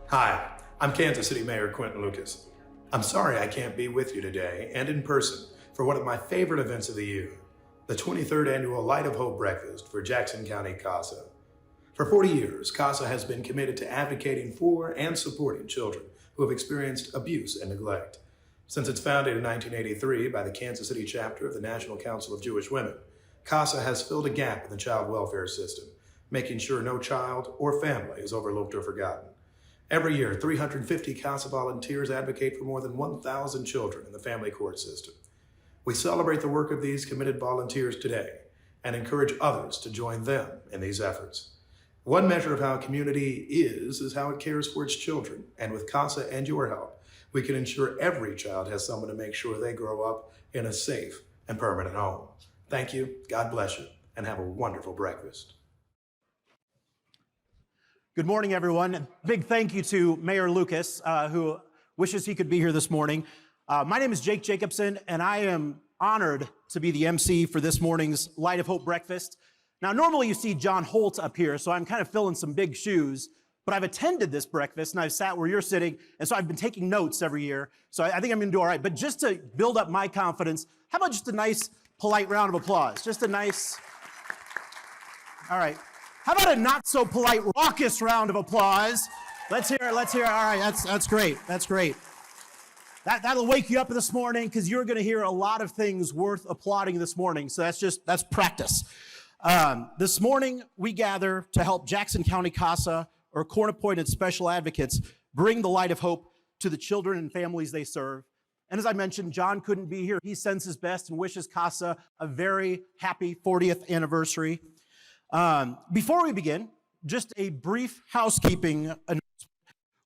Hi, I'm Kansas City Mayor Quinton Lucas. I'm sorry I can't be with you today and in person for one of my favorite events of the year, the 23rd Annual Light of Hope Breakfast for Jackson County CASA. For 40 years, CASA has been committed to advocating for and supporting children who have experienced abuse and neglect. Since its founding in 1983 by the Kansas City chapter of the National Council of Jewish Women, CASA has filled a gap in the child welfare system, making sure no child or family is overlooked or forgotten. Every year, 350 CASA volunteers advocate for more than 1,000 children in the family court system. We celebrate the work of these committed volunteers today and encourage others to join them in these efforts. One measure of how a community is how it cares for its children. And with CASA and your help, we can ensure every child has someone to make sure they grow up in a safe and permanent home. Thank you, God bless you, and have a wonderful breakfast. Good morning, everyone. Big thank you to Mayor Lucas, who wishes he could be here this morning. My name is Jake Jacobson, and I am honored to be the MC for this morning's Light of Hope Breakfast. Now, normally you see John Holt up here, so I'm kind of filling some big shoes, but I've attended this breakfast, and I've sat where you're sitting, and so I've been taking notes every year, so I think I'm gonna do all right. But just to build up my confidence, how about just a nice, polite round of applause? Just a nice, all right. How about a not so polite, raucous round of applause? Let's hear it, let's hear it. All right, that's great, that's great. That'll wake you up this morning because you're gonna hear a lot of things worth applauding this morning. So that's practice. This morning, we gather to help Jackson County CASA or court-appointed special advocates bring the light of hope to the children and families they serve. And as I mentioned, John couldn't be here. He sends his best and wishes CASA a very happy 40th anniversary. Before we begin, just a brief housekeeping announcement.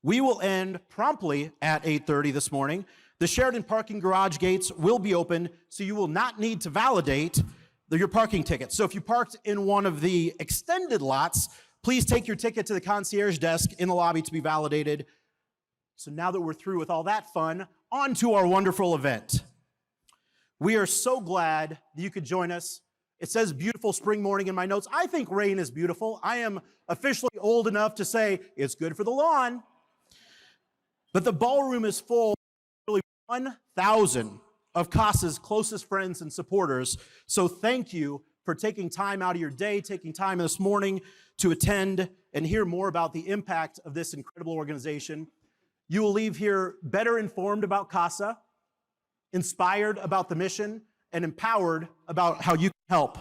We will end promptly at 8:30 this morning. The Sheridan parking garage gates will be open, so you will not need to validate your parking ticket. So if you parked in one of the extended lots, please take your ticket to the concierge desk in the lobby to be validated. So now that we're through with all that fun, on to our wonderful event. We are so glad that you could join us. It says beautiful spring morning in my notes. I think rain is beautiful. I am officially old enough to say it's good for the lawn. But the ballroom is full, nearly 1,000 of CASA's closest friends and supporters. So thank you for taking time out of your day, taking time this morning to attend and hear more about the impact of this incredible organization. You will leave here better informed about CASA, inspired about the mission, and empowered about how you can help.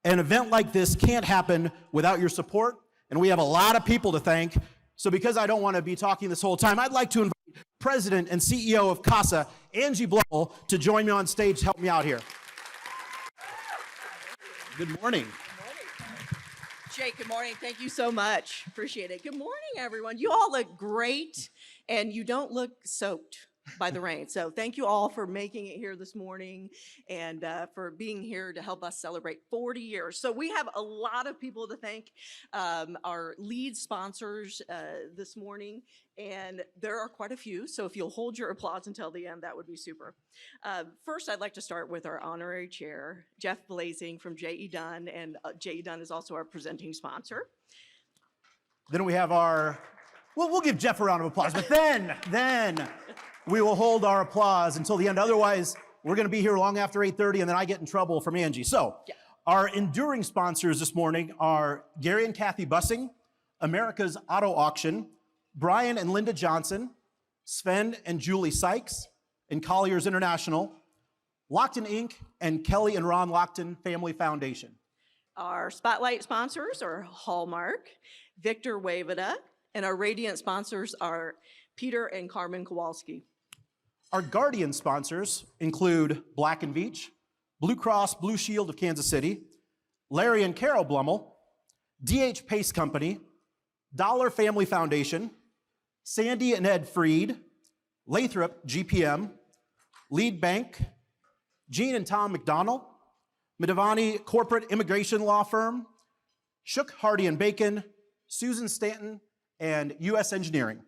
An event like this can't happen without your support, and we have a lot of people to thank. So because I don't want to be talking this whole time, I'd like to invite President and CEO of CASA, Angie Blumel, to join me on stage to help me out here. Good morning. Good morning. Jake, good morning. Thank you so much. Appreciate it. Good morning, everyone. You all look great, and you don't look soaked by the rain. So thank you all for making it here this morning and for being here to help us celebrate 40 years. So we have a lot of people to thank, our lead sponsors this morning, and there are quite a few. So if you'll hold your applause until the end, that would be super. First, I'd like to start with our honorary chair, Jeff Blaesing from J.E. Dunn, and J.E. Dunn is also our presenting sponsor. Then we have our, well, we'll give Jeff a round of applause, but then we will hold our applause until the end. Otherwise, we're going to be here long after 8:30, and then I get in trouble from Angie. So our enduring sponsors this morning are Gary and Kathy Bussing, America's Auto Auction, Brian and Linda Johnson, Sven and Julie Sykes, and Colliers International, Lockton Inc., and Kelly and Ron Lockton Family Foundation. Our spotlight sponsors are Hallmark, Victor Waveda, and our radiant sponsors are Peter and Carmen Kowalski. Our guardian sponsors include Black & Veatch, Blue Cross Blue Shield of Kansas City, Larry and Carol Blumel, D.H. Pace Company, Dollar Family Foundation, Sandy and Ed Freed, Lathrop GPM, Lead Bank, Gene and Tom McDonald, Medavani Corporate Immigration Law Firm, Shook Hardy and Bacon, Susan Stanton, and U.S. Engineering.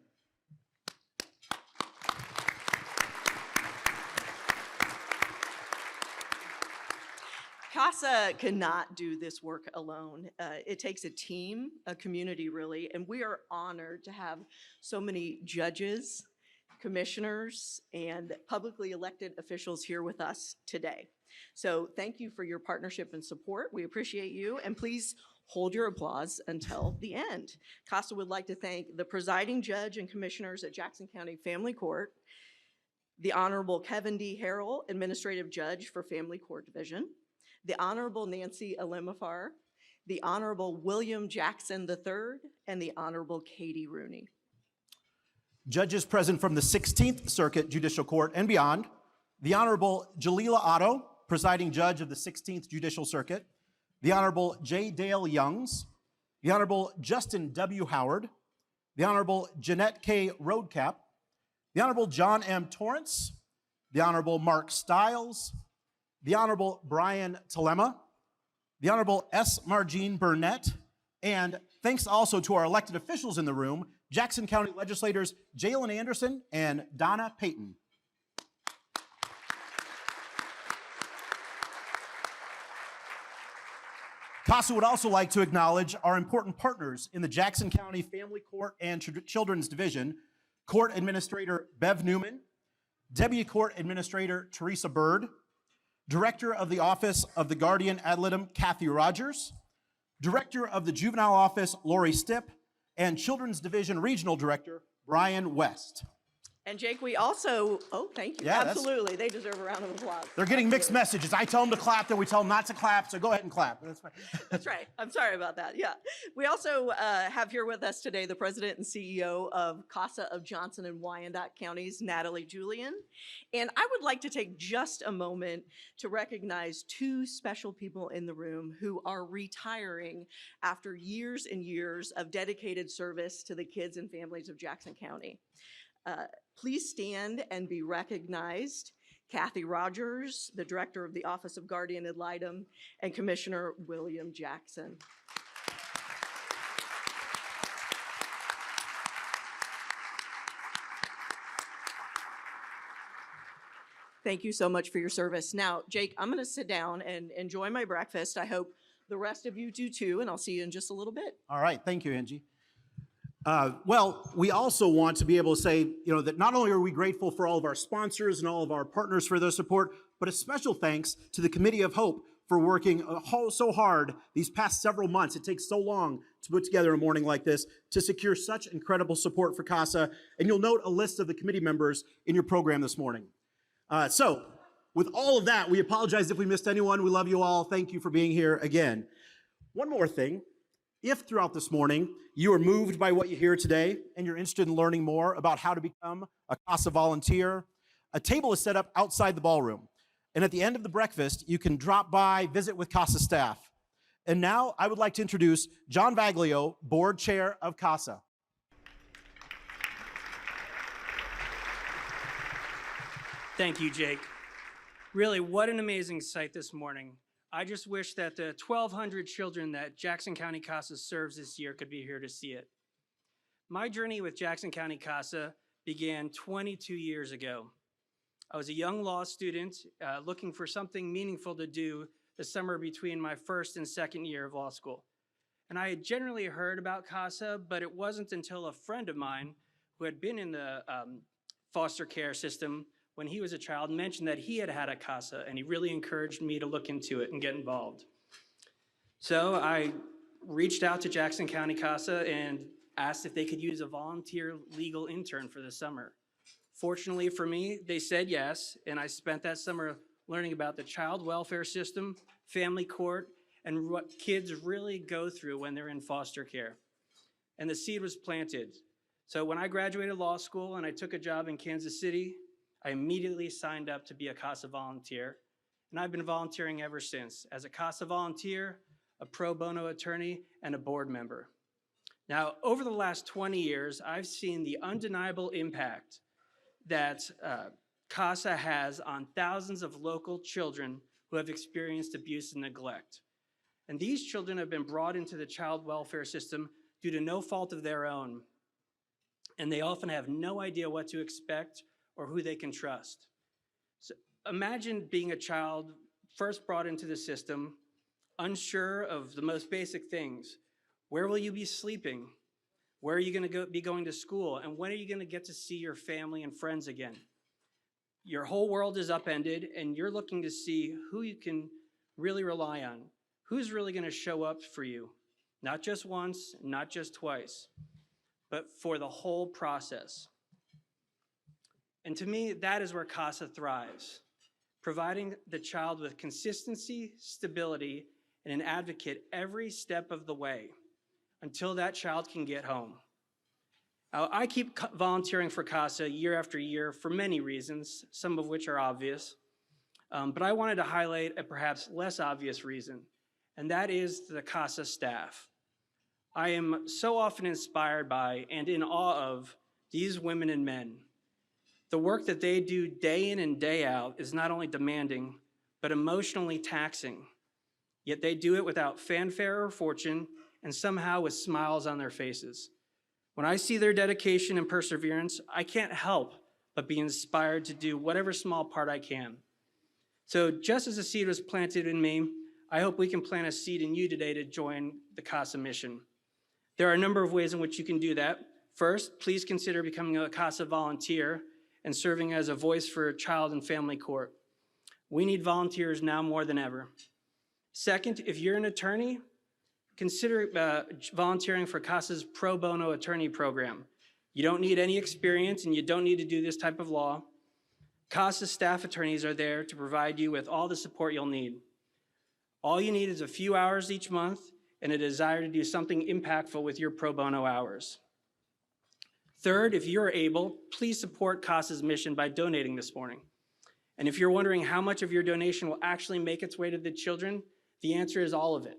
CASA cannot do this work alone. It takes a team, a community really, and we are honored to have so many judges, commissioners, and publicly elected officials here with us today. So thank you for your partnership and support. We appreciate you, and please hold your applause until the end. CASA would like to thank the presiding judge and commissioners at Jackson County Family Court, the Honorable Kevin D. Harrell, Administrative Judge for Family Court Division, the Honorable Nancy Alemafar, the Honorable William Jackson III, and the Honorable Katie Rooney. Judges present from the 16th Circuit Judicial Court and beyond, the Honorable Jalila Otto, presiding judge of the 16th Judicial Circuit, the Honorable J. Dale Youngs, the Honorable Justin W. Howard, the Honorable Jeanette K. Roadcap, the Honorable John M. Torrance, the Honorable Mark Stiles, the Honorable Brian Telema, the Honorable S. Margene Burnett, and thanks also to our elected officials in the room, Jackson County legislators Jalen Anderson and Donna Payton. CASA would also like to acknowledge our important partners in the Jackson County Family Court and Children's Division, Court Administrator Bev Newman, Deputy Court Administrator Teresa Bird, Director of the Office of the Guardian Ad Litem Kathy Rogers, Director of the Juvenile Office Lori Stipp, and Children's Division Regional Director Brian West. And Jake, we also, oh, thank you. Yeah, absolutely. They deserve a round of applause. They're getting mixed messages. I tell them to clap, then we tell them not to clap, so go ahead and clap. That's fine. That's right. I'm sorry about that. Yeah. We also have here with us today the president and CEO of CASA of Johnson and Wyandotte counties, Natalie Julian. And I would like to take just a moment to recognize two special people in the room who are retiring after years and years of dedicated service to the kids and families of Jackson County. Please stand and be recognized. Kathy Rogers, the Director of the Office of Guardian Ad Litem, and Commissioner William Jackson. Thank you so much for your service. Now, Jake, I'm gonna sit down and enjoy my breakfast. I hope the rest of you do too, and I'll see you in just a little bit. All right, thank you, Angie. Well, we also want to be able to say, that not only are we grateful for all of our sponsors and all of our partners for their support, but a special thanks to the Committee of Hope for working so hard these past several months. It takes so long to put together a morning like this to secure such incredible support for CASA. And you'll note a list of the committee members in your program this morning. So with all of that, we apologize if we missed anyone. We love you all. Thank you for being here again. One more thing. If throughout this morning you are moved by what you hear today and you're interested in learning more about how to become a CASA volunteer, a table is set up outside the ballroom. And at the end of the breakfast, you can drop by, visit with CASA staff. And now I would like to introduce John Vaglio, Board Chair of CASA. Thank you, Jake. Really, what an amazing sight this morning. I just wish that the 1,200 children that Jackson County CASA serves this year could be here to see it. My journey with Jackson County CASA began 22 years ago. I was a young law student looking for something meaningful to do the summer between my first and second year of law school. And I had generally heard about CASA, but it wasn't until a friend of mine who had been in the foster care system when he was a child mentioned that he had a CASA, and he really encouraged me to look into it and get involved. So I reached out to Jackson County CASA and asked if they could use a volunteer legal intern for the summer. Fortunately for me, they said yes, and I spent that summer learning about the child welfare system, family court, and what kids really go through when they're in foster care. And the seed was planted. So when I graduated law school and I took a job in Kansas City, I immediately signed up to be a CASA volunteer, and I've been volunteering ever since as a CASA volunteer, a pro bono attorney, and a board member. Now, over the last 20 years, I've seen the undeniable impact that CASA has on thousands of local children who have experienced abuse and neglect. And these children have been brought into the child welfare system due to no fault of their own, and they often have no idea what to expect or who they can trust. So imagine being a child first brought into the system, unsure of the most basic things. Where will you be sleeping? Where are you going to be going to school? And when are you going to get to see your family and friends again? Your whole world is upended, and you're looking to see who you can really rely on. Who's really going to show up for you? Not just once, not just twice, but for the whole process. And to me, that is where CASA thrives, providing the child with consistency, stability, and an advocate every step of the way until that child can get home. I keep volunteering for CASA year after year for many reasons, some of which are obvious, but I wanted to highlight a perhaps less obvious reason, and that is the CASA staff. I am so often inspired by and in awe of these women and men. The work that they do day in and day out is not only demanding, but emotionally taxing. Yet they do it without fanfare or fortune, and somehow with smiles on their faces. When I see their dedication and perseverance, I can't help but be inspired to do whatever small part I can. So just as a seed was planted in me, I hope we can plant a seed in you today to join the CASA mission. There are a number of ways in which you can do that. First, please consider becoming a CASA volunteer and serving as a voice for child and family court. We need volunteers now more than ever. Second, if you're an attorney, consider volunteering for CASA's pro bono attorney program. You don't need any experience and you don't need to do this type of law. CASA staff attorneys are there to provide you with all the support you'll need. All you need is a few hours each month and a desire to do something impactful with your pro bono hours. Third, if you're able, please support CASA's mission by donating this morning. And if you're wondering how much of your donation will actually make its way to the children, the answer is all of it.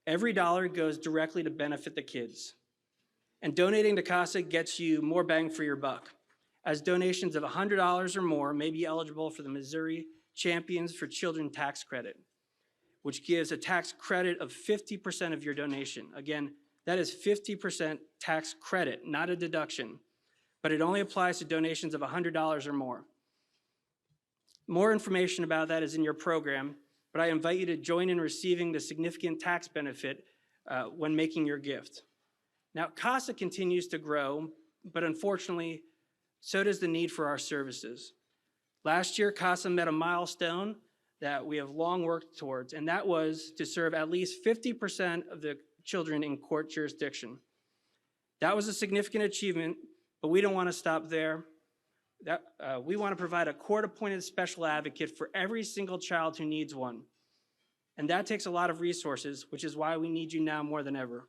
Every dollar goes directly to benefit the kids. And donating to CASA gets you more bang for your buck, as donations of $100 or more may be eligible for the Missouri Champions for Children tax credit, which gives a tax credit of 50% of your donation. Again, that is 50% tax credit, not a deduction, but it only applies to donations of $100 or more. More information about that is in your program, but I invite you to join in receiving the significant tax benefit when making your gift. Now, CASA continues to grow, but unfortunately, so does the need for our services. Last year, CASA met a milestone that we have long worked towards, and that was to serve at least 50% of the children in court jurisdiction. That was a significant achievement, but we don't want to stop there. We want to provide a court-appointed special advocate for every single child who needs one. And that takes a lot of resources, which is why we need you now more than ever.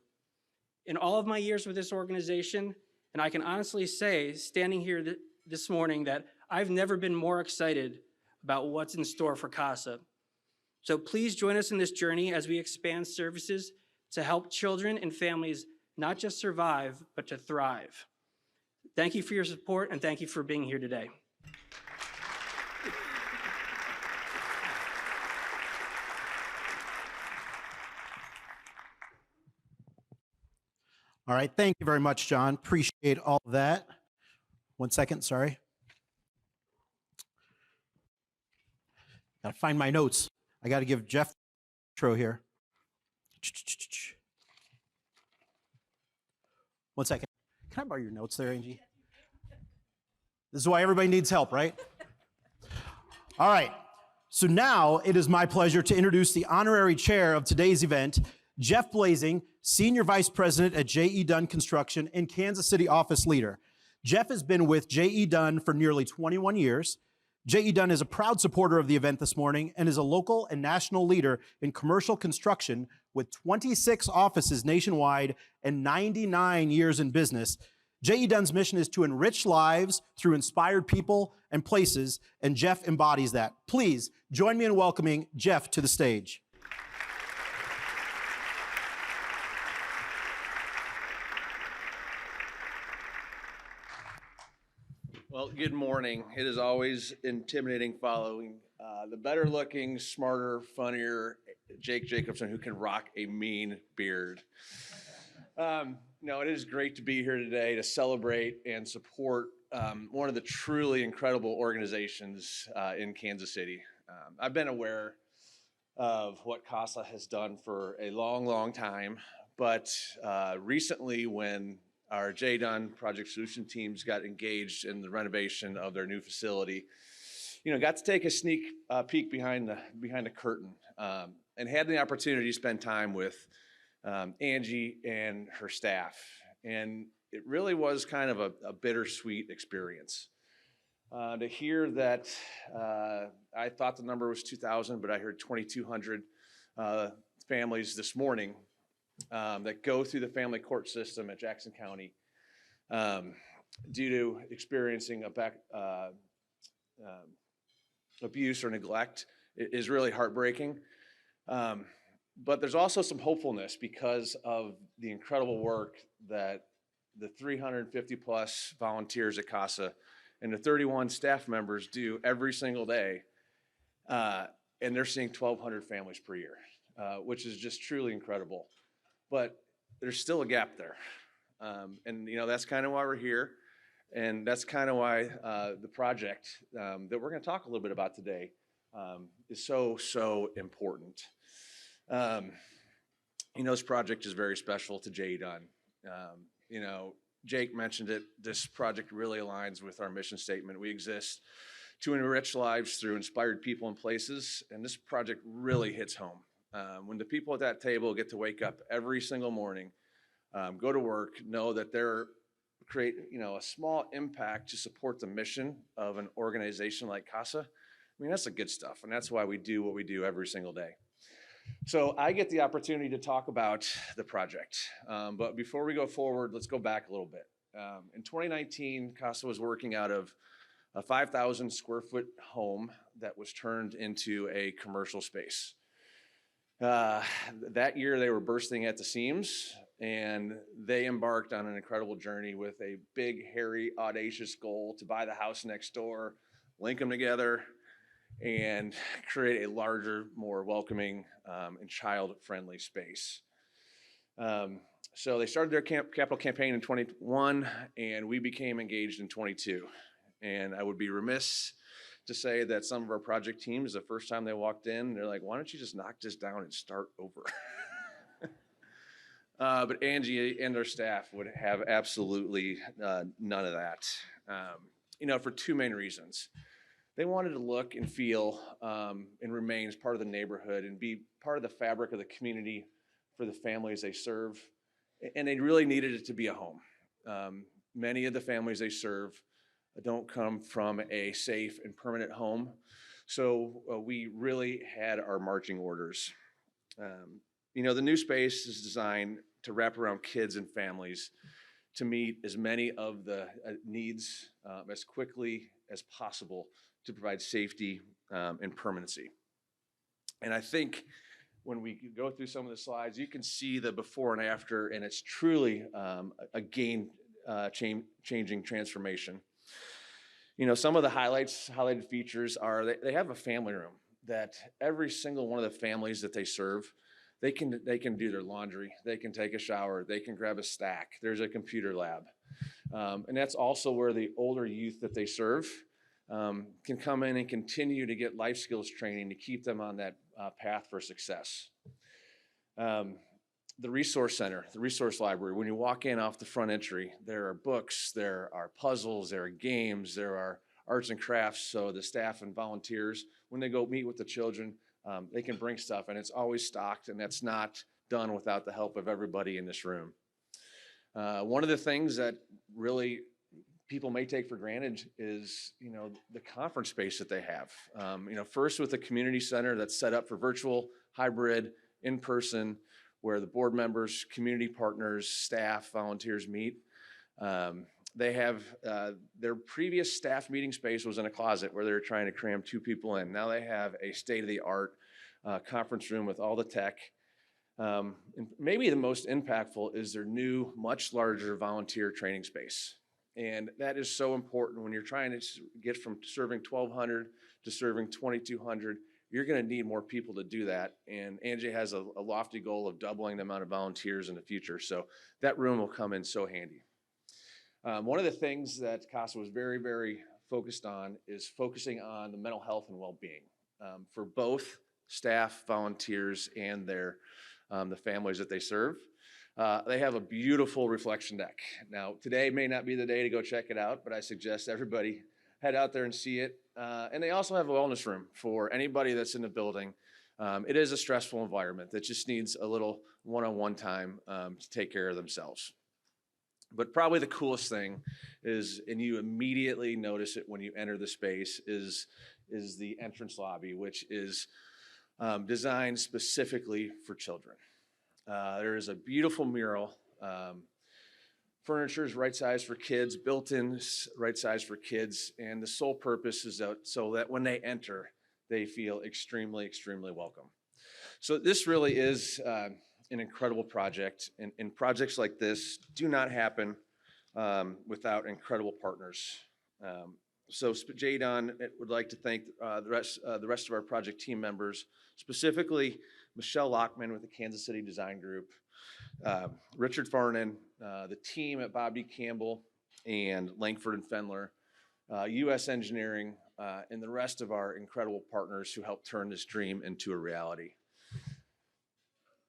In all of my years with this organization, and I can honestly say, standing here this morning, that I've never been more excited about what's in store for CASA. So please join us in this journey as we expand services to help children and families not just survive, but to thrive. Thank you for your support, and thank you for being here today. All right, thank you very much, John. Appreciate all of that. 1 second, sorry. Gotta find my notes. I gotta give Jeff the intro here. 1 second. Can I borrow your notes there, Angie? This is why everybody needs help, right? All right, so now it is my pleasure to introduce the honorary chair of today's event, Jeff Blaesing, Senior Vice President at J.E. Dunn Construction and Kansas City office leader. Jeff has been with J.E. Dunn for nearly 21 years. J.E. Dunn is a proud supporter of the event this morning and is a local and national leader in commercial construction with 26 offices nationwide and 99 years in business. J.E. Dunn's mission is to enrich lives through inspired people and places, and Jeff embodies that. Please join me in welcoming Jeff to the stage. Well, good morning. It is always intimidating following the better looking, smarter, funnier Jake Jacobson who can rock a mean beard. No, it is great to be here today to celebrate and support one of the truly incredible organizations in Kansas City. I've been aware of what CASA has done for a long, long time. But recently, when our Dunn Project Solution teams got engaged in the renovation of their new facility, got to take a sneak peek behind the curtain, and had the opportunity to spend time with Angie and her staff. And it really was kind of a bittersweet experience. To hear that, I thought the number was 2,000, but I heard 2,200 families this morning that go through the family court system at Jackson County due to experiencing abuse or neglect is really heartbreaking. But there's also some hopefulness because of the incredible work that the 350 plus volunteers at CASA and the 31 staff members do every single day. And they're seeing 1,200 families per year, which is just truly incredible. But there's still a gap there. And that's kind of why we're here. And that's kind of why the project that we're going to talk a little bit about today is so important. This project is very special to Dunn. Jake mentioned it. This project really aligns with our mission statement. We exist to enrich lives through inspired people and places, and this project really hits home. When the people at that table get to wake up every single morning, go to work, know that they're create a small impact to support the mission of an organization like CASA, that's the good stuff, and that's why we do what we do every single day. So I get the opportunity to talk about the project. But before we go forward, let's go back a little bit. In 2019, CASA was working out of a 5,000 square foot home that was turned into a commercial space. That year they were bursting at the seams, and they embarked on an incredible journey with a big, hairy, audacious goal to buy the house next door, link them together, and create a larger, more welcoming and child-friendly space. So they started their capital campaign in 21, and we became engaged in 22. And I would be remiss to say that some of our project teams, the first time they walked in, they're like, why don't you just knock this down and start over? But Angie and their staff would have absolutely none of that, for two main reasons. They wanted to look and feel and remain as part of the neighborhood and be part of the fabric of the community for the families they serve. And they really needed it to be a home. Many of the families they serve don't come from a safe and permanent home. So we really had our marching orders. The new space is designed to wrap around kids and families to meet as many of the needs as quickly as possible to provide safety and permanency. And I think when we go through some of the slides, you can see the before and after, and it's truly a game-changing transformation. Some of the highlighted features are they have a family room that every single one of the families that they serve, they can do their laundry, they can take a shower, they can grab a snack. There's a computer lab. And that's also where the older youth that they serve can come in and continue to get life skills training to keep them on that path for success. The resource center, the resource library, when you walk in off the front entry, there are books, there are puzzles, there are games, there are arts and crafts. So the staff and volunteers, when they go meet with the children, they can bring stuff, and it's always stocked, and that's not done without the help of everybody in this room. One of the things that really people may take for granted is, the conference space that they have. First with the community center that's set up for virtual, hybrid, in-person, where the board members, community partners, staff, volunteers meet. They have their previous staff meeting space was in a closet where they were trying to cram 2 people in. Now they have a state-of-the-art conference room with all the tech. And maybe the most impactful is their new, much larger volunteer training space. And that is so important when you're trying to get from serving 1,200 to serving 2,200. You're going to need more people to do that. And Angie has a lofty goal of doubling the amount of volunteers in the future. So that room will come in so handy. One of the things that CASA was very, very focused on is focusing on the mental health and well-being for both staff, volunteers, and the families that they serve. They have a beautiful reflection deck. Now, today may not be the day to go check it out, but I suggest everybody head out there and see it. And they also have a wellness room for anybody that's in the building. It is a stressful environment that just needs a little one-on-one time to take care of themselves. But probably the coolest thing is, and you immediately notice it when you enter the space, is the entrance lobby, which is designed specifically for children. There is a beautiful mural. Furniture is right size for kids, built-in right size for kids, and the sole purpose is so that when they enter, they feel extremely, extremely welcome. So this really is an incredible project, and projects like this do not happen without incredible partners. So Dunn would like to thank the rest of our project team members, specifically Michelle Lockman with the Kansas City Design Group, Richard Farnan, the team at Bobby Campbell and Langford and Fendler, US Engineering, and the rest of our incredible partners who helped turn this dream into a reality.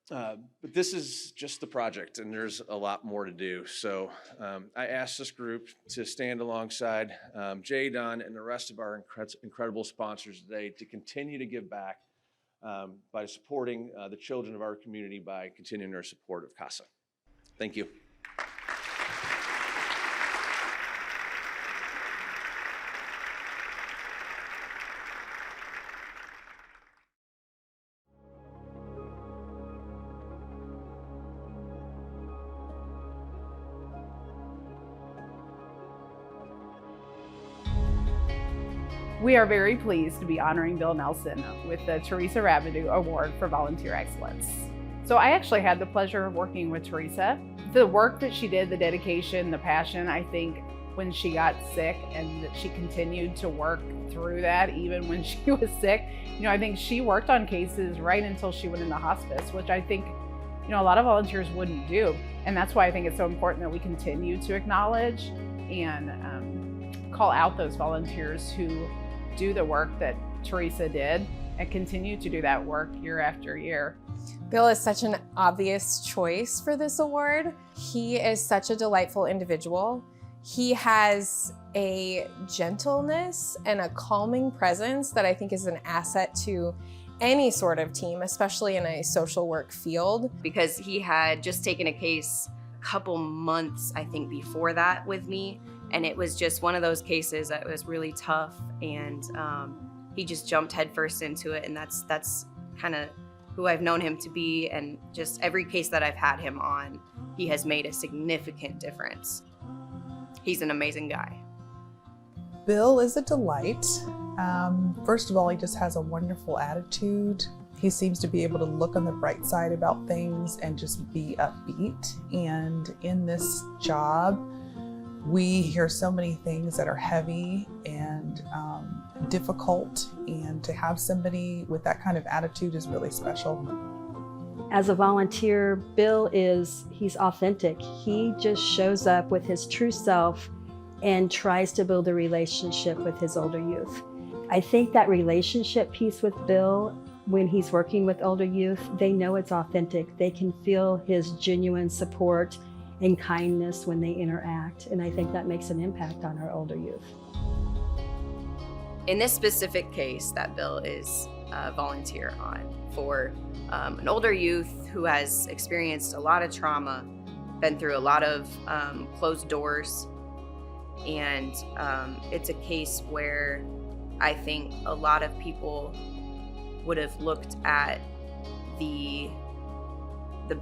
But this is just the project, and there's a lot more to do. So I asked this group to stand alongside Dunn and the rest of our incredible sponsors today to continue to give back by supporting the children of our community by continuing their support of CASA. Thank you. We are very pleased to be honoring Bill Nelson with the Teresa Rabideau Award for Volunteer Excellence. So I actually had the pleasure of working with Teresa. The work that she did, the dedication, the passion, I think when she got sick and that she continued to work through that even when she was sick, I think she worked on cases right until she went into hospice, which I think, a lot of volunteers wouldn't do. And that's why I think it's so important that we continue to acknowledge and call out those volunteers who do the work that Teresa did and continue to do that work year after year. Bill is such an obvious choice for this award. He is such a delightful individual. He has a gentleness and a calming presence that I think is an asset to any sort of team, especially in a social work field. Because he had just taken a case a couple months, I think, before that with me. And it was just one of those cases that was really tough, and he just jumped headfirst into it, and that's kind of who I've known him to be, and just every case that I've had him on, he has made a significant difference. He's an amazing guy. Bill is a delight. First of all, he just has a wonderful attitude. He seems to be able to look on the bright side about things and just be upbeat. And in this job, we hear so many things that are heavy and difficult, and to have somebody with that kind of attitude is really special. As a volunteer, Bill he's authentic. He just shows up with his true self and tries to build a relationship with his older youth. I think that relationship piece with Bill, when he's working with older youth, they know it's authentic. They can feel his genuine support and kindness when they interact, and I think that makes an impact on our older youth. In this specific case that Bill is a volunteer on for an older youth who has experienced a lot of trauma, been through a lot of closed doors, and it's a case where I think a lot of people would have looked at the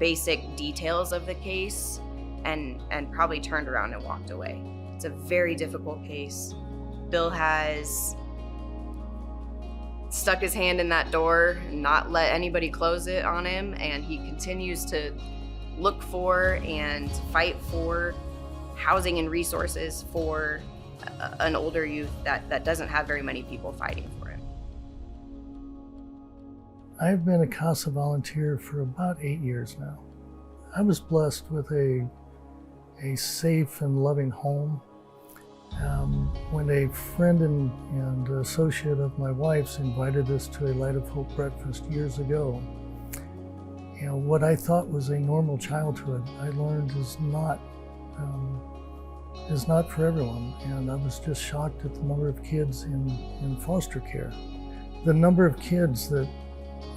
basic details of the case and probably turned around and walked away. It's a very difficult case. Bill has stuck his hand in that door and not let anybody close it on him, and he continues to look for and fight for housing and resources for an older youth that doesn't have very many people fighting for him. I've been a CASA volunteer for about 8 years now. I was blessed with a safe and loving home, When a friend and associate of my wife's invited us to a Light of Hope breakfast years ago, what I thought was a normal childhood, I learned is not for everyone. And I was just shocked at the number of kids in foster care. The number of kids that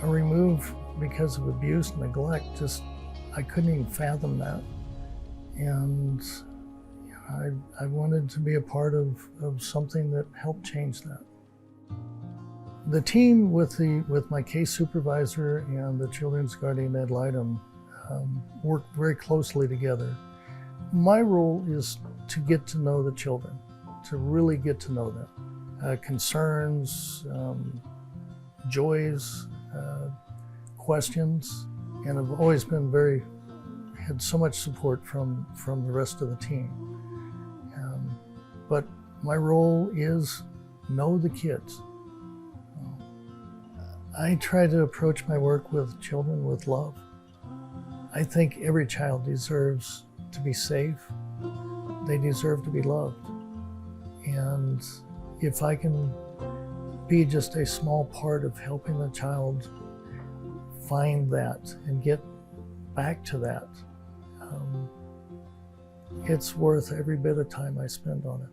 are removed because of abuse and neglect, I couldn't even fathom that. And I wanted to be a part of something that helped change that. The team with my case supervisor and the children's guardian ad litem worked very closely together. My role is to get to know the children, to really get to know them. Concerns, joys, questions, and I've always been had so much support from the rest of the team. But my role is know the kids. I try to approach my work with children with love. I think every child deserves to be safe. They deserve to be loved. And if I can be just a small part of helping the child find that and get back to that, it's worth every bit of time I spend on it.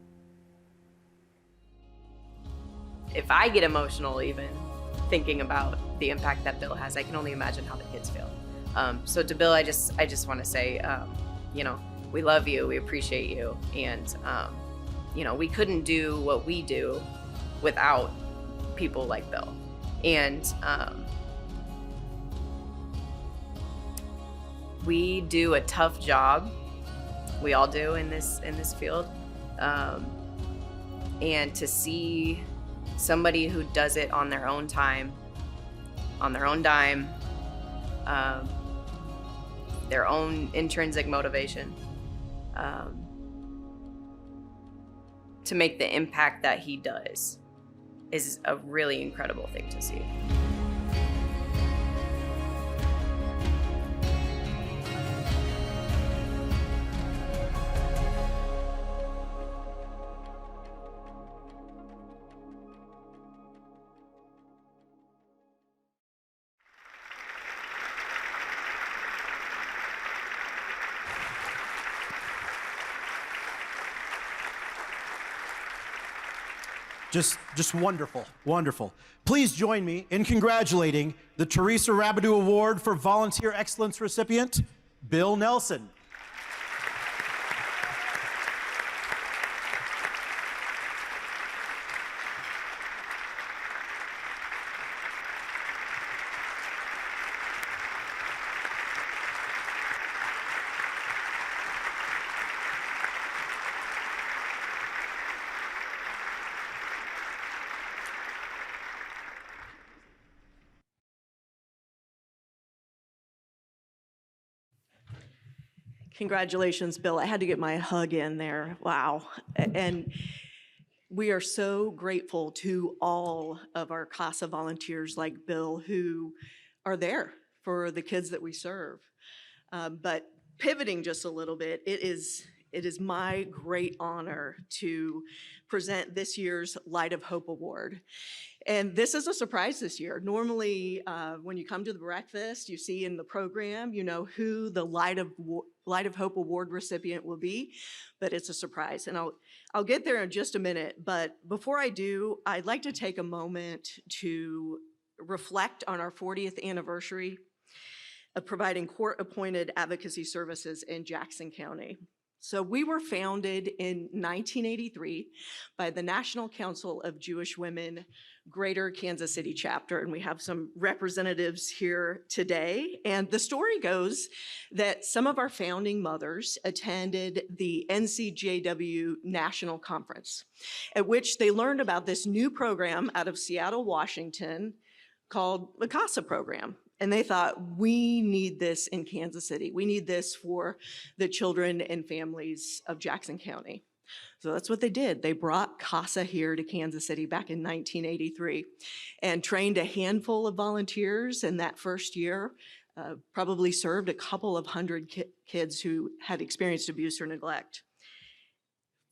If I get emotional even thinking about the impact that Bill has, I can only imagine how the kids feel. So to Bill, I just want to say, we love you, we appreciate you, and we couldn't do what we do without people like Bill. And we do a tough job. We all do in this field, and to see somebody who does it on their own time, on their own dime, their own intrinsic motivation, to make the impact that he does is a really incredible thing to see. Just wonderful, wonderful. Please join me in congratulating the Teresa Rabideau Award for Volunteer Excellence recipient, Bill Nelson. Congratulations, Bill. I had to get my hug in there. Wow. And we are so grateful to all of our CASA volunteers like Bill who are there for the kids that we serve. But pivoting just a little bit, it is my great honor to present this year's Light of Hope Award. And this is a surprise this year. Normally, when you come to the breakfast, you see in the program, you know who the Light of Hope Award recipient will be, but it's a surprise. And I'll get there in just a minute. But before I do, I'd like to take a moment to reflect on our 40th anniversary of providing court-appointed advocacy services in Jackson County. So we were founded in 1983 by the National Council of Jewish Women, Greater Kansas City chapter, and we have some representatives here today. And the story goes that some of our founding mothers attended the NCJW National Conference, at which they learned about this new program out of Seattle, Washington, called the CASA program. And they thought, we need this in Kansas City. We need this for the children and families of Jackson County. So that's what they did. They brought CASA here to Kansas City back in 1983 and trained a handful of volunteers in that first year, probably served a couple of hundred kids who had experienced abuse or neglect.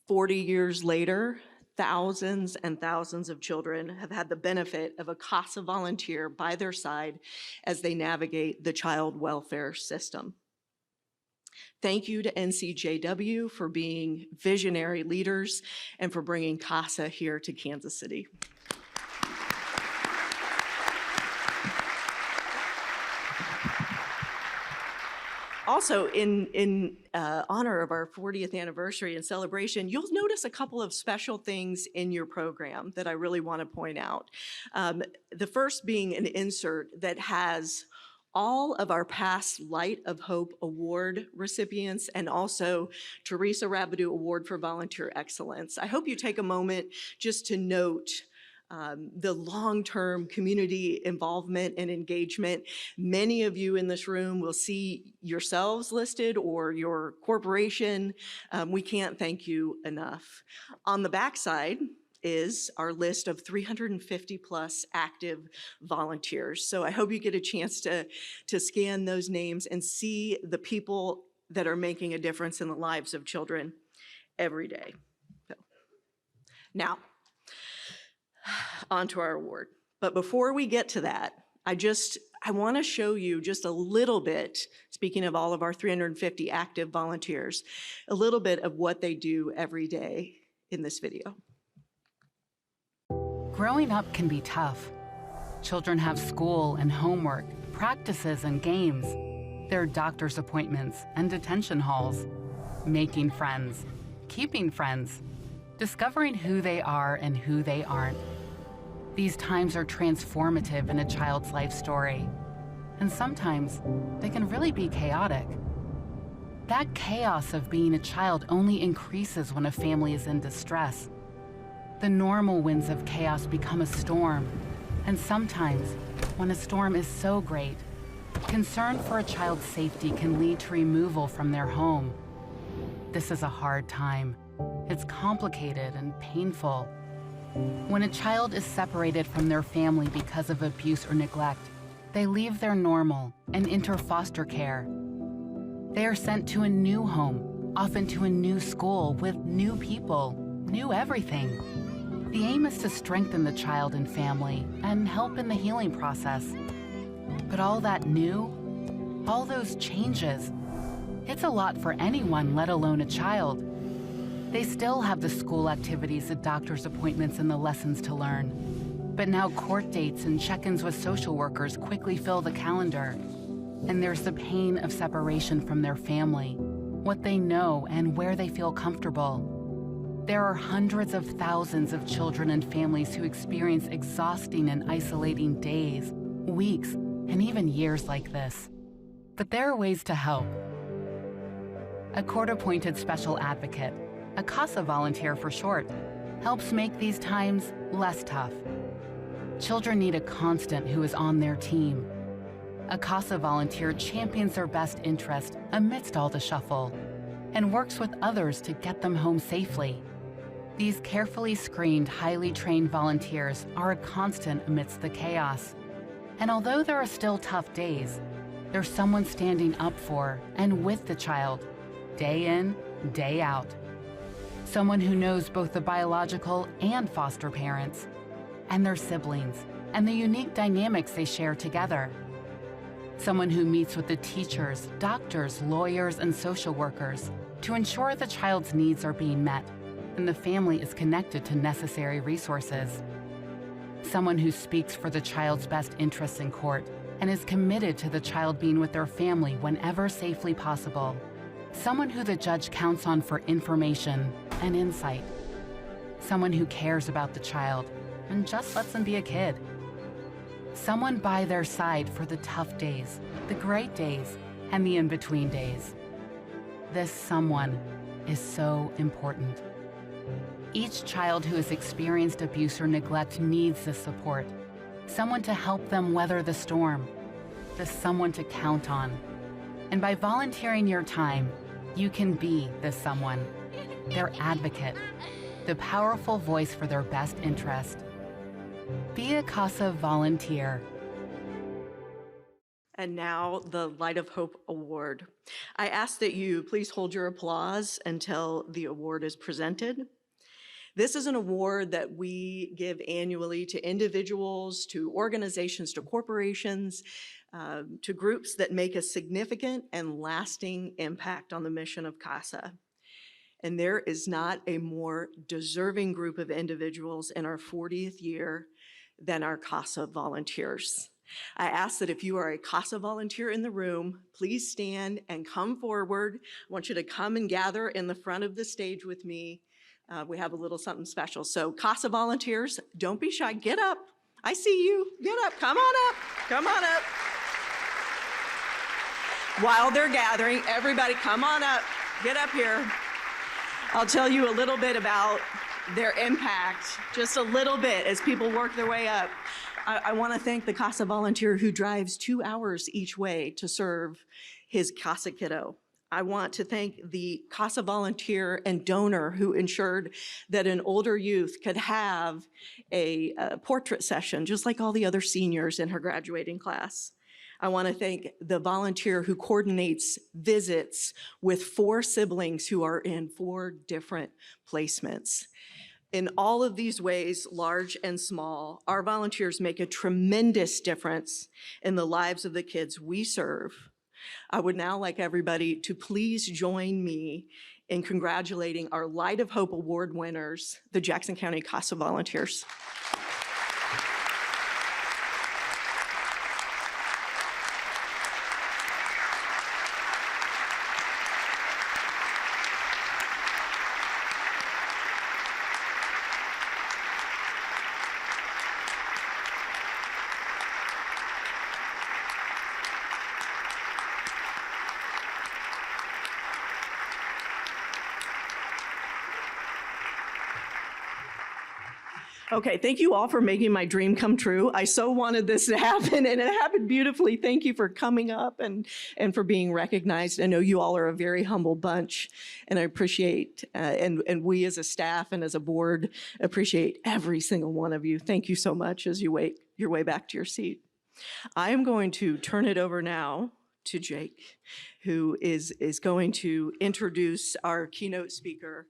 40 years later, thousands and thousands of children have had the benefit of a CASA volunteer by their side as they navigate the child welfare system. Thank you to NCJW for being visionary leaders and for bringing CASA here to Kansas City. Also, in honor of our 40th anniversary and celebration, you'll notice a couple of special things in your program that I really want to point out. The first being an insert that has all of our past Light of Hope Award recipients and also Teresa Rabideau Award for Volunteer Excellence. I hope you take a moment just to note the long-term community involvement and engagement. Many of you in this room will see yourselves listed or your corporation. We can't thank you enough. On the backside is our list of 350 plus active volunteers. So I hope you get a chance to scan those names and see the people that are making a difference in the lives of children every day. So, now, on to our award. But before we get to that, I want to show you just a little bit, speaking of all of our 350 active volunteers, a little bit of what they do every day in this video. Growing up can be tough. Children have school and homework, practices and games. There are doctor's appointments and detention halls. Making friends, keeping friends, discovering who they are and who they aren't. These times are transformative in a child's life story, and sometimes they can really be chaotic. That chaos of being a child only increases when a family is in distress. The normal winds of chaos become a storm, and sometimes, when a storm is so great, concern for a child's safety can lead to removal from their home. This is a hard time. It's complicated and painful. When a child is separated from their family because of abuse or neglect, they leave their normal and enter foster care. They are sent to a new home, often to a new school with new people, new everything. The aim is to strengthen the child and family and help in the healing process. But all that new, all those changes, it's a lot for anyone, let alone a child. They still have the school activities, the doctor's appointments, and the lessons to learn. But now court dates and check-ins with social workers quickly fill the calendar. And there's the pain of separation from their family, what they know and where they feel comfortable. There are hundreds of thousands of children and families who experience exhausting and isolating days, weeks, and even years like this. But there are ways to help. A court-appointed special advocate, a CASA volunteer for short, helps make these times less tough. Children need a constant who is on their team. A CASA volunteer champions their best interest amidst all the shuffle and works with others to get them home safely. These carefully screened, highly trained volunteers are a constant amidst the chaos. And although there are still tough days, there's someone standing up for and with the child, day in, day out. Someone who knows both the biological and foster parents, and their siblings, and the unique dynamics they share together. Someone who meets with the teachers, doctors, lawyers, and social workers to ensure the child's needs are being met and the family is connected to necessary resources. Someone who speaks for the child's best interests in court and is committed to the child being with their family whenever safely possible. Someone who the judge counts on for information and insight. Someone who cares about the child and just lets them be a kid. Someone by their side for the tough days, the great days, and the in-between days. This someone is so important. Each child who has experienced abuse or neglect needs this support. Someone to help them weather the storm. This someone to count on. And by volunteering your time, you can be this someone, their advocate, the powerful voice for their best interest. Be a CASA volunteer. And now the Light of Hope Award. I ask that you please hold your applause until the award is presented. This is an award that we give annually to individuals, to organizations, to corporations, to groups that make a significant and lasting impact on the mission of CASA. And there is not a more deserving group of individuals in our 40th year than our CASA volunteers. I ask that if you are a CASA volunteer in the room, please stand and come forward. I want you to come and gather in the front of the stage with me. We have a little something special. So CASA volunteers, don't be shy, get up. I see you, get up, come on up, come on up. While they're gathering, everybody come on up, get up here. I'll tell you a little bit about their impact, just a little bit as people work their way up. I want to thank the CASA volunteer who drives 2 hours each way to serve his CASA kiddo. I want to thank the CASA volunteer and donor who ensured that an older youth could have a portrait session, just like all the other seniors in her graduating class. I want to thank the volunteer who coordinates visits with 4 siblings who are in 4 different placements. In all of these ways, large and small, our volunteers make a tremendous difference in the lives of the kids we serve. I would now like everybody to please join me in congratulating our Light of Hope Award winners, the Jackson County CASA volunteers. Okay, thank you all for making my dream come true. I so wanted this to happen, and it happened beautifully. Thank you for coming up and for being recognized. I know you all are a very humble bunch, and I appreciate, and we as a staff and as a board appreciate every single one of you. Thank you so much as you wait your way back to your seat. I am going to turn it over now to Jake, who is going to introduce our keynote speaker.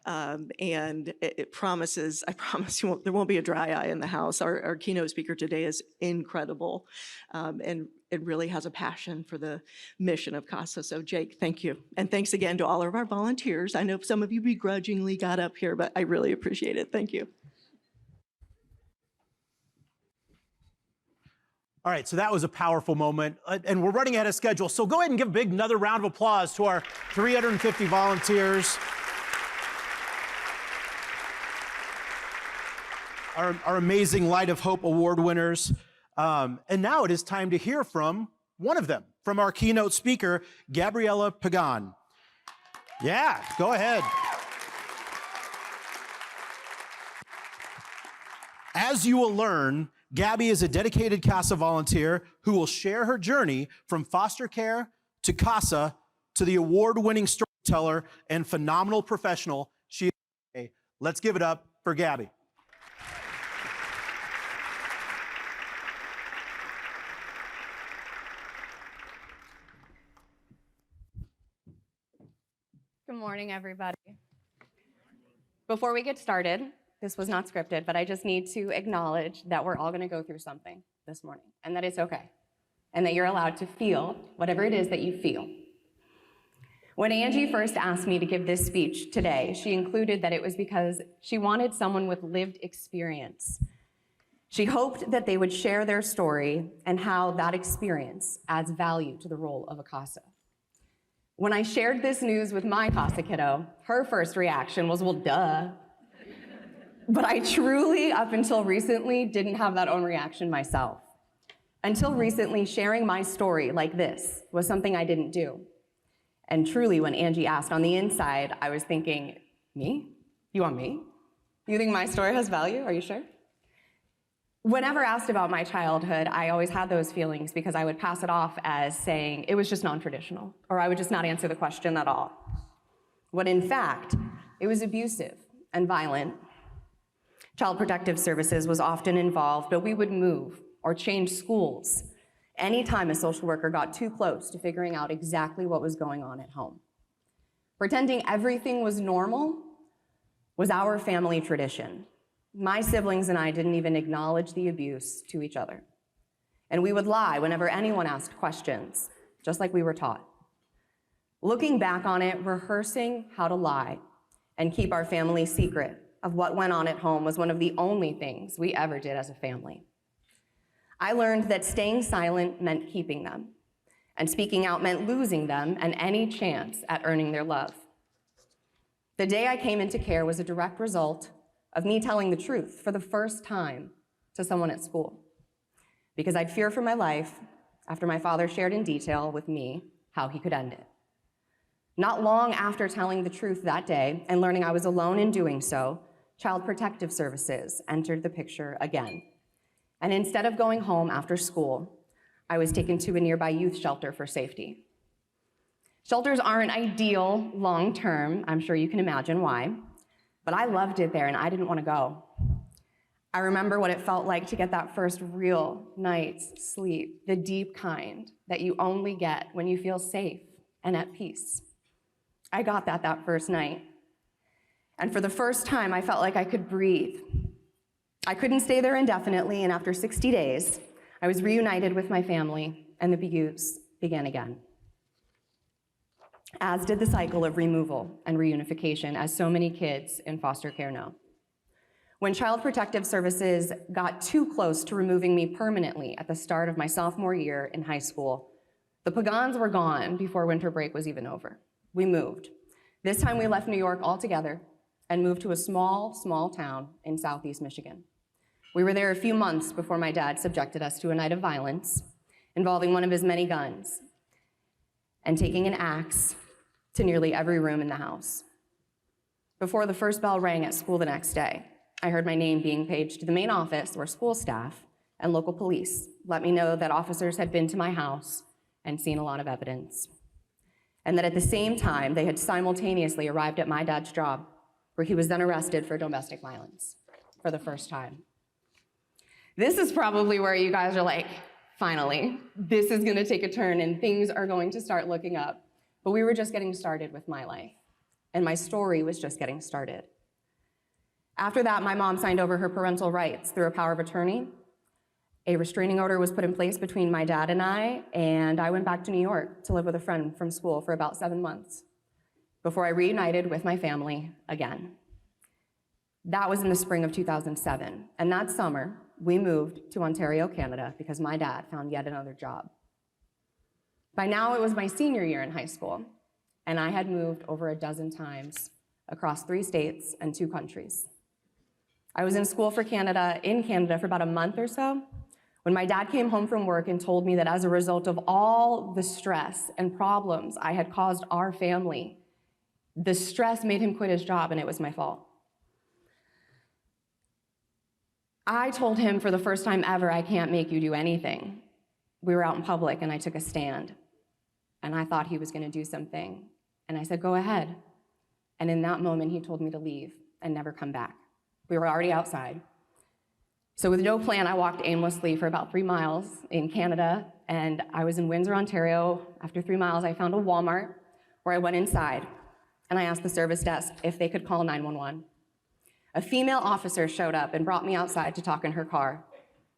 And I promise you there won't be a dry eye in the house. Our keynote speaker today is incredible, and it really has a passion for the mission of CASA. So Jake, thank you. And thanks again to all of our volunteers. I know some of you begrudgingly got up here, but I really appreciate it. Thank you. All right, so that was a powerful moment, and we're running ahead of schedule. So go ahead and give another round of applause to our 350 volunteers. Our amazing Light of Hope Award winners. And now it is time to hear from one of them, from our keynote speaker, Gabriella Pagán. Yeah, go ahead. As you will learn, Gabby is a dedicated CASA volunteer who will share her journey from foster care to CASA to the award-winning storyteller and phenomenal professional she is today. Let's give it up for Gabby. Good morning, everybody. Before we get started, this was not scripted, but I just need to acknowledge that we're all going to go through something this morning, and that it's okay, and that you're allowed to feel whatever it is that you feel. When Angie first asked me to give this speech today, she included that it was because she wanted someone with lived experience. She hoped that they would share their story and how that experience adds value to the role of a CASA. When I shared this news with my CASA kiddo, her first reaction was, well, duh. But I truly, up until recently, didn't have that own reaction myself. Until recently, sharing my story like this was something I didn't do. And truly, when Angie asked on the inside, I was thinking, me? You want me? You think my story has value? Are you sure? Whenever asked about my childhood, I always had those feelings because I would pass it off as saying it was just non-traditional, or I would just not answer the question at all. When in fact, it was abusive and violent. Child Protective Services was often involved, but we would move or change schools anytime a social worker got too close to figuring out exactly what was going on at home. Pretending everything was normal was our family tradition. My siblings and I didn't even acknowledge the abuse to each other. And we would lie whenever anyone asked questions, just like we were taught. Looking back on it, rehearsing how to lie and keep our family secret of what went on at home was one of the only things we ever did as a family. I learned that staying silent meant keeping them, and speaking out meant losing them and any chance at earning their love. The day I came into care was a direct result of me telling the truth for the first time to someone at school, because I'd fear for my life after my father shared in detail with me how he could end it. Not long after telling the truth that day and learning I was alone in doing so, Child Protective Services entered the picture again. And instead of going home after school, I was taken to a nearby youth shelter for safety. Shelters aren't ideal long-term, I'm sure you can imagine why, but I loved it there and I didn't want to go. I remember what it felt like to get that first real night's sleep, the deep kind that you only get when you feel safe and at peace. I got that first night. And for the first time, I felt like I could breathe. I couldn't stay there indefinitely, and after 60 days, I was reunited with my family, and the abuse began again. As did the cycle of removal and reunification, as so many kids in foster care know. When Child Protective Services got too close to removing me permanently at the start of my sophomore year in high school, the Pagans were gone before winter break was even over. We moved. This time we left New York altogether and moved to a small town in southeast Michigan. We were there a few months before my dad subjected us to a night of violence involving one of his many guns and taking an axe to nearly every room in the house. Before the first bell rang at school the next day, I heard my name being paged to the main office where school staff and local police let me know that officers had been to my house and seen a lot of evidence. And that at the same time, they had simultaneously arrived at my dad's job, where he was then arrested for domestic violence for the first time. This is probably where you guys are like, finally, this is gonna take a turn and things are going to start looking up. But we were just getting started with my life, and my story was just getting started. After that, my mom signed over her parental rights through a power of attorney. A restraining order was put in place between my dad and I went back to New York to live with a friend from school for about 7 months before I reunited with my family again. That was in the spring of 2007, and that summer, we moved to Ontario, Canada, because my dad found yet another job. By now, it was my senior year in high school, and I had moved over a dozen times across 3 states and 2 countries. I was in school in Canada for about a month or so, when my dad came home from work and told me that as a result of all the stress and problems I had caused our family, the stress made him quit his job and it was my fault. I told him for the first time ever, I can't make you do anything. We were out in public and I took a stand and I thought he was gonna do something. And I said, go ahead. And in that moment, he told me to leave and never come back. We were already outside. So with no plan, I walked aimlessly for about 3 miles in Canada, and I was in Windsor, Ontario. After 3 miles, I found a Walmart where I went inside, and I asked the service desk if they could call 911. A female officer showed up and brought me outside to talk in her car.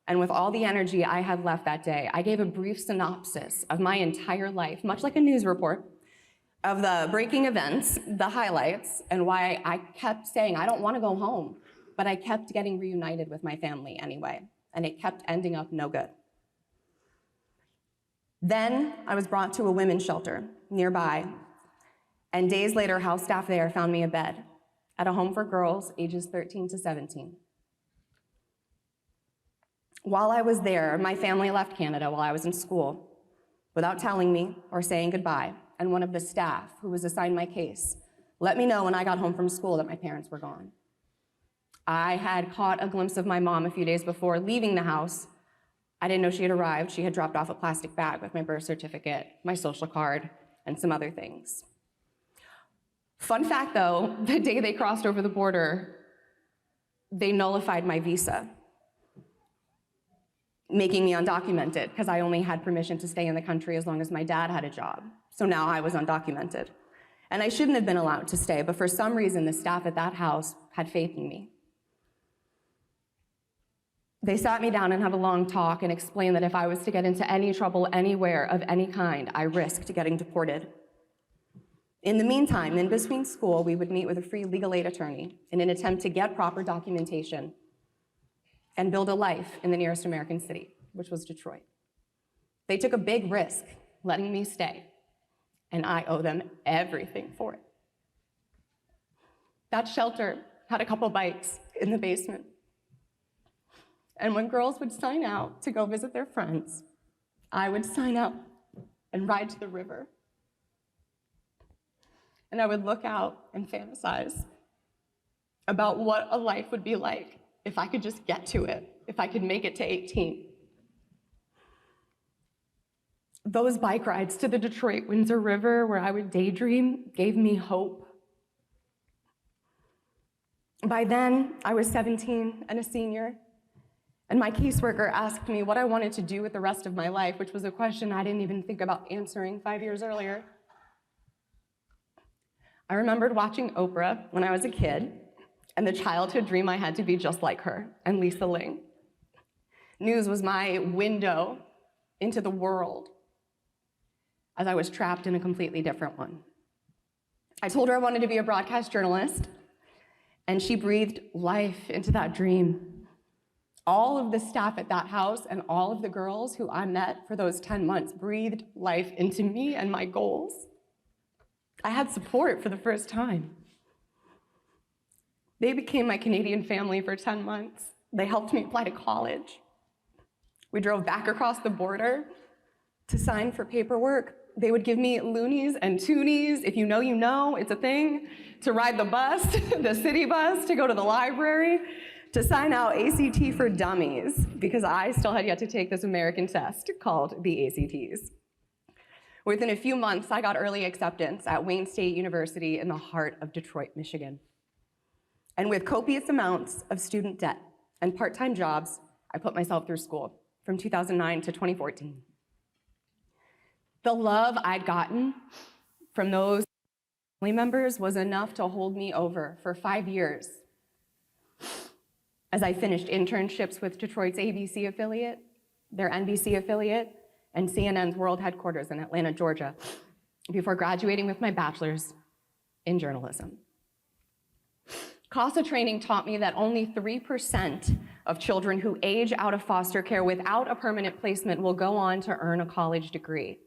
And with all the energy I had left that day, I gave a brief synopsis of my entire life, much like a news report, of the breaking events, the highlights, and why I kept saying, I don't want to go home. But I kept getting reunited with my family anyway, and it kept ending up no good. Then I was brought to a women's shelter nearby, and days later, house staff there found me a bed at a home for girls ages 13 to 17. While I was there, my family left Canada while I was in school without telling me or saying goodbye, and one of the staff who was assigned my case let me know when I got home from school that my parents were gone. I had caught a glimpse of my mom a few days before leaving the house. I didn't know she had arrived. She had dropped off a plastic bag with my birth certificate, my social card, and some other things. Fun fact though, the day they crossed over the border, they nullified my visa. making me undocumented because I only had permission to stay in the country as long as my dad had a job. So now I was undocumented. And I shouldn't have been allowed to stay, but for some reason, the staff at that house had faith in me. They sat me down and had a long talk and explained that if I was to get into any trouble anywhere of any kind, I risked getting deported. In the meantime, in between school, we would meet with a free legal aid attorney in an attempt to get proper documentation and build a life in the nearest American city, which was Detroit. They took a big risk letting me stay, and I owe them everything for it. That shelter had a couple bikes in the basement. And when girls would sign out to go visit their friends, I would sign up and ride to the river. And I would look out and fantasize about what a life would be like if I could just get to it, if I could make it to 18. Those bike rides to the Detroit-Windsor River where I would daydream gave me hope. By then, I was 17 and a senior, and my caseworker asked me what I wanted to do with the rest of my life, which was a question I didn't even think about answering 5 years earlier. I remembered watching Oprah when I was a kid, and the childhood dream I had to be just like her, and Lisa Ling. News was my window into the world, as I was trapped in a completely different one. I told her I wanted to be a broadcast journalist, and she breathed life into that dream. All of the staff at that house and all of the girls who I met for those 10 months breathed life into me and my goals. I had support for the first time. They became my Canadian family for 10 months. They helped me apply to college. We drove back across the border to sign for paperwork. They would give me loonies and toonies, if you know, you know, it's a thing, to ride the bus, the city bus, to go to the library, to sign out ACT for dummies, because I still had yet to take this American test called the ACTs. Within a few months, I got early acceptance at Wayne State University in the heart of Detroit, Michigan. And with copious amounts of student debt and part-time jobs, I put myself through school from 2009 to 2014. The love I'd gotten from those family members was enough to hold me over for 5 years as I finished internships with Detroit's ABC affiliate, their NBC affiliate, and CNN's world headquarters in Atlanta, Georgia, before graduating with my bachelor's in journalism. CASA training taught me that only 3% of children who age out of foster care without a permanent placement will go on to earn a college degree.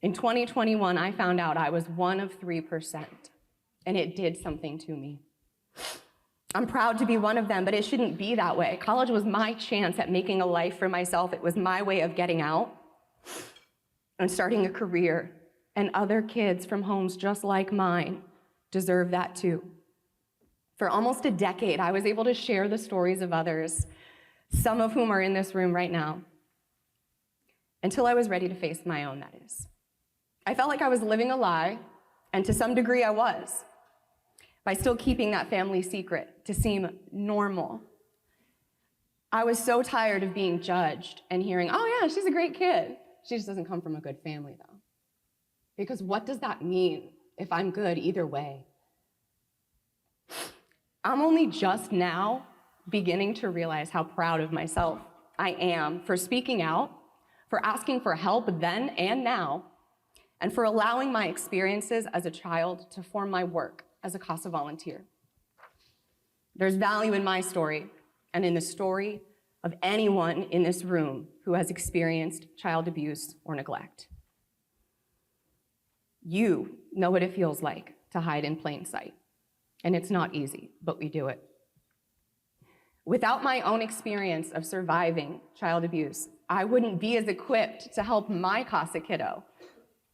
In 2021, I found out I was one of 3%, and it did something to me. I'm proud to be one of them, but it shouldn't be that way. College was my chance at making a life for myself. It was my way of getting out and starting a career, and other kids from homes just like mine deserve that too. For almost a decade, I was able to share the stories of others, some of whom are in this room right now, until I was ready to face my own, that is. I felt like I was living a lie, and to some degree I was, by still keeping that family secret to seem normal. I was so tired of being judged and hearing, oh yeah, she's a great kid. She just doesn't come from a good family though. Because what does that mean if I'm good either way? I'm only just now beginning to realize how proud of myself I am for speaking out, for asking for help then and now, and for allowing my experiences as a child to form my work as a CASA volunteer. There's value in my story and in the story of anyone in this room who has experienced child abuse or neglect. You know what it feels like to hide in plain sight. And it's not easy, but we do it. Without my own experience of surviving child abuse, I wouldn't be as equipped to help my CASA kiddo.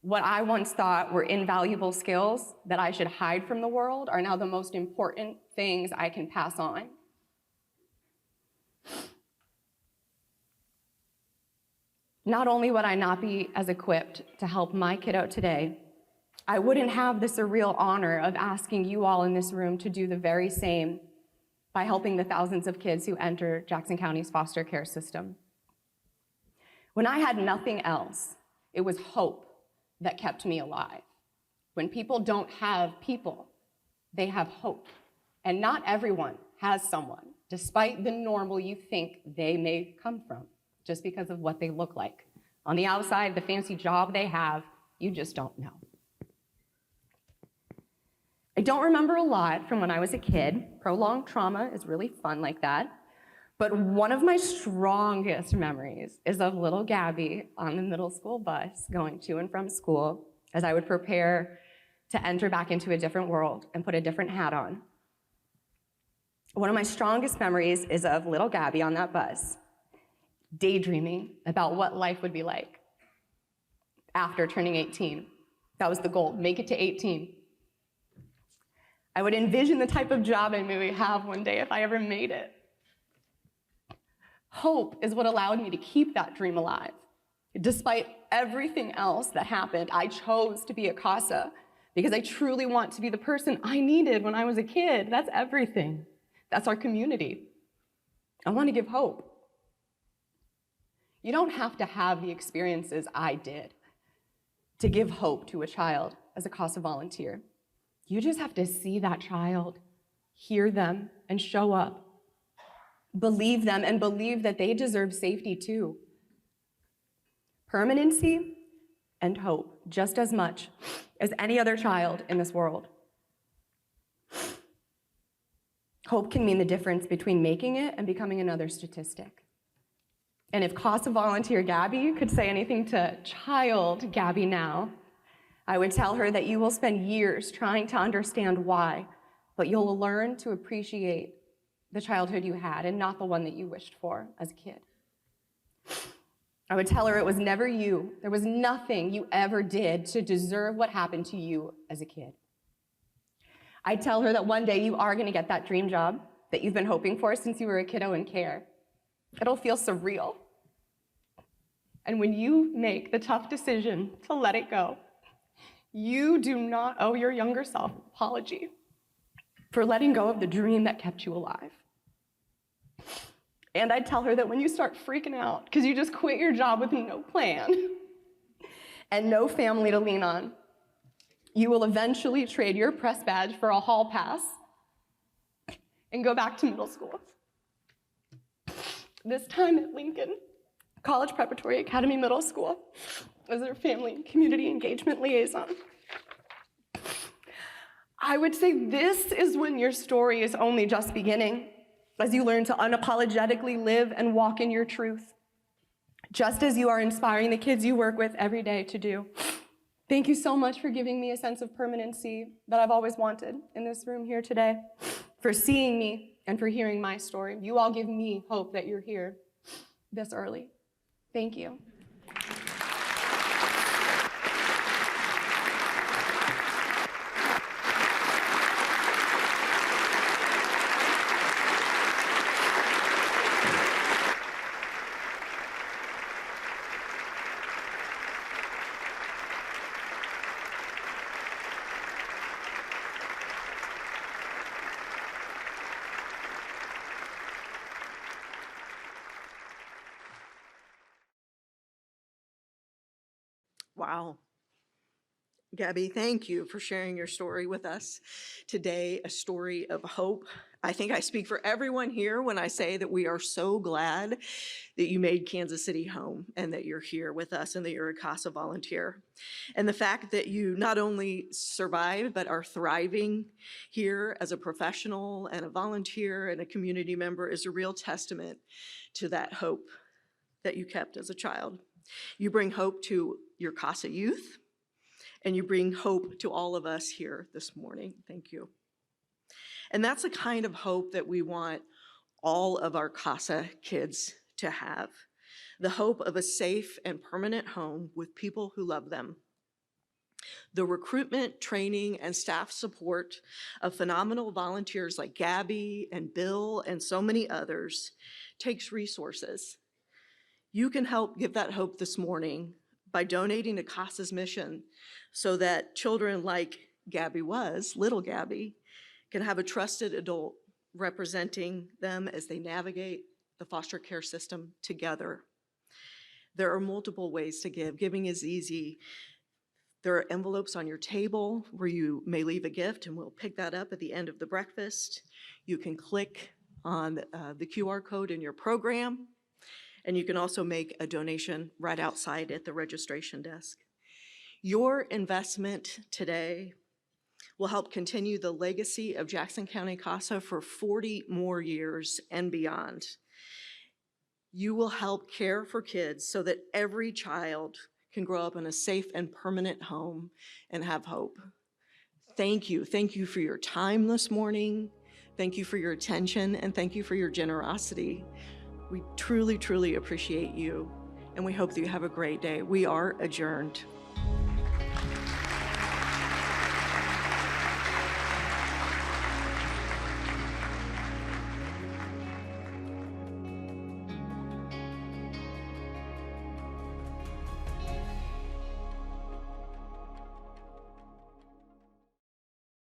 What I once thought were invaluable skills that I should hide from the world are now the most important things I can pass on. Not only would I not be as equipped to help my kiddo today, I wouldn't have the surreal honor of asking you all in this room to do the very same by helping the thousands of kids who enter Jackson County's foster care system. When I had nothing else, it was hope that kept me alive. When people don't have people, they have hope. And not everyone has someone, despite the normal you think they may come from, just because of what they look like. On the outside, the fancy job they have, you just don't know. I don't remember a lot from when I was a kid. Prolonged trauma is really fun like that. But one of my strongest memories is of little Gabby on the middle school bus going to and from school as I would prepare to enter back into a different world and put a different hat on. One of my strongest memories is of little Gabby on that bus, daydreaming about what life would be like after turning 18. That was the goal, make it to 18. I would envision the type of job I may have one day if I ever made it. Hope is what allowed me to keep that dream alive. Despite everything else that happened, I chose to be a CASA because I truly want to be the person I needed when I was a kid. That's everything. That's our community. I want to give hope. You don't have to have the experiences I did to give hope to a child as a CASA volunteer. You just have to see that child, hear them, and show up. Believe them and believe that they deserve safety too. Permanency and hope just as much as any other child in this world. Hope can mean the difference between making it and becoming another statistic. And if CASA volunteer Gabby could say anything to child Gabby now, I would tell her that you will spend years trying to understand why, but you'll learn to appreciate the childhood you had and not the one that you wished for as a kid. I would tell her it was never you. There was nothing you ever did to deserve what happened to you as a kid. I'd tell her that one day you are going to get that dream job that you've been hoping for since you were a kiddo in care. It'll feel surreal. And when you make the tough decision to let it go, you do not owe your younger self an apology for letting go of the dream that kept you alive. And I'd tell her that when you start freaking out because you just quit your job with no plan and no family to lean on, you will eventually trade your press badge for a hall pass and go back to middle school. This time at Lincoln College Preparatory Academy Middle School as their family and community engagement liaison. I would say this is when your story is only just beginning, as you learn to unapologetically live and walk in your truth, just as you are inspiring the kids you work with every day to do. Thank you so much for giving me a sense of permanency that I've always wanted in this room here today, for seeing me and for hearing my story. You all give me hope that you're here this early. Thank you. Wow. Gabby, thank you for sharing your story with us today, a story of hope. I think I speak for everyone here when I say that we are so glad that you made Kansas City home and that you're here with us and that you're a CASA volunteer. And the fact that you not only survived but are thriving here as a professional and a volunteer and a community member is a real testament to that hope that you kept as a child. You bring hope to your CASA youth, and you bring hope to all of us here this morning. Thank you. And that's the kind of hope that we want all of our CASA kids to have, the hope of a safe and permanent home with people who love them. The recruitment, training, and staff support of phenomenal volunteers like Gabby and Bill and so many others takes resources. You can help give that hope this morning by donating to CASA's mission so that children like Gabby was, little Gabby, can have a trusted adult representing them as they navigate the foster care system together. There are multiple ways to give. Giving is easy. There are envelopes on your table where you may leave a gift, and we'll pick that up at the end of the breakfast. You can click on the QR code in your program, and you can also make a donation right outside at the registration desk. Your investment today will help continue the legacy of Jackson County CASA for 40 more years and beyond. You will help care for kids so that every child can grow up in a safe and permanent home and have hope. Thank you. Thank you for your time this morning. Thank you for your attention, and thank you for your generosity. We truly, truly appreciate you, and we hope that you have a great day. We are adjourned.